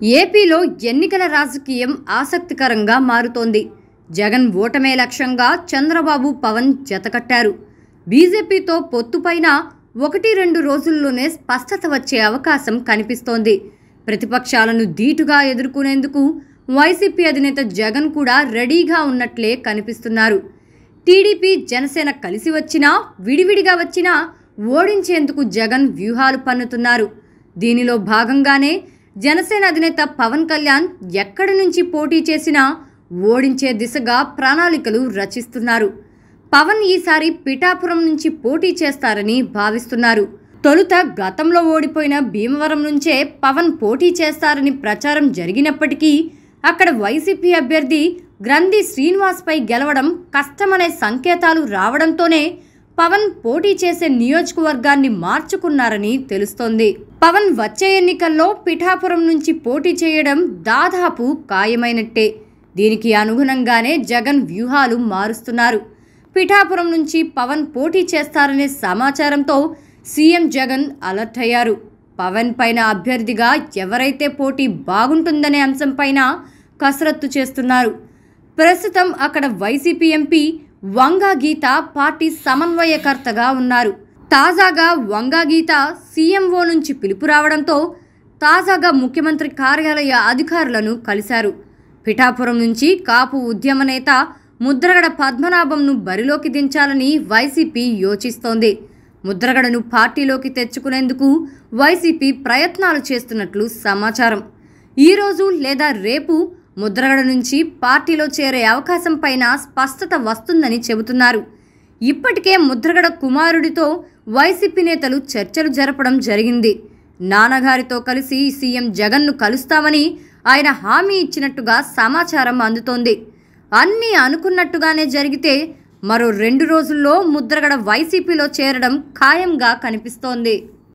ఏపీలో ఎన్నికల రాజకీయం ఆసక్తికరంగా మారుతోంది. జగన్ ఓటమే లక్ష్యంగా చంద్రబాబు, పవన్ జతకట్టారు. బీజేపీతో పొత్తుపైన 1-2 రోజుల్లోనే స్పష్టత వచ్చే అవకాశం కనిపిస్తోంది. ప్రతిపక్షాలను ధీటుగా ఎదుర్కొనేందుకు వైసీపీ అధినేత జగన్ కూడా రెడీగా ఉన్నట్లే కనిపిస్తున్నారు. టీడీపీ, జనసేన కలిసి వచ్చినా, విడివిడిగా వచ్చినా ఓడించేందుకు జగన్ వ్యూహాలు పన్నుతున్నారు. దీనిలో భాగంగానే జనసేన అధినేత పవన్ కళ్యాణ్ ఎక్కడి నుంచి పోటీ చేసినా ఓడించే దిశగా ప్రణాళికలు రచిస్తున్నారు. పవన్ ఈసారి పిఠాపురం నుంచి పోటీ చేస్తారని భావిస్తున్నారు. తొలుత గతంలో ఓడిపోయిన భీమవరం నుంచే పవన్ పోటీ చేస్తారని ప్రచారం జరిగినప్పటికీ అక్కడ వైసీపీ అభ్యర్థి గ్రంథి శ్రీనివాస్పై గెలవడం కష్టమనే సంకేతాలు రావడంతోనే పవన్ పోటీ చేసే నియోజకవర్గాన్ని మార్చుకున్నారని తెలుస్తోంది. పవన్ వచ్చే ఎన్నికల్లో పిఠాపురం నుంచి పోటీ చేయడం దాదాపు ఖాయమైనట్టే. దీనికి అనుగుణంగానే జగన్ వ్యూహాలు మారుస్తున్నారు. పిఠాపురం నుంచి పవన్ పోటీ చేస్తారనే సమాచారంతో సీఎం జగన్ అలర్ట్ అయ్యారు. పవన్ పైన అభ్యర్థిగా ఎవరైతే పోటీ బాగుంటుందనే అంశంపైన కసరత్తు చేస్తున్నారు. ప్రస్తుతం అక్కడ వైసీపీ ఎంపీ వంగా గీత పార్టీ సమన్వయకర్తగా ఉన్నారు. తాజాగా వంగా గీత సీఎంఓ నుంచి పిలుపు రావడంతో తాజాగా ముఖ్యమంత్రి కార్యాలయ అధికారులను కలిశారు. పిఠాపురం నుంచి కాపు ఉద్యమ నేత ముద్రగడ పద్మనాభంను బరిలోకి దించాలని వైసీపీ యోచిస్తోంది. ముద్రగడను పార్టీలోకి తెచ్చుకునేందుకు వైసీపీ ప్రయత్నాలు చేస్తున్నట్లు సమాచారం. ఈరోజు లేదా రేపు ముద్రగడ నుంచి పార్టీలో చేరే అవకాశం పైన స్పష్టత వస్తుందని చెబుతున్నారు. ఇప్పటికే ముద్రగడ కుమారుడితో వైసీపీ నేతలు చర్చలు జరపడం జరిగింది. నాన్నగారితో కలిసి సీఎం జగన్ను కలుస్తామని ఆయన హామీ ఇచ్చినట్టుగా సమాచారం అందుతోంది. అన్నీ అనుకున్నట్టుగానే జరిగితే మరో 2 రోజుల్లో ముద్రగడ వైసీపీలో చేరడం ఖాయంగా కనిపిస్తోంది.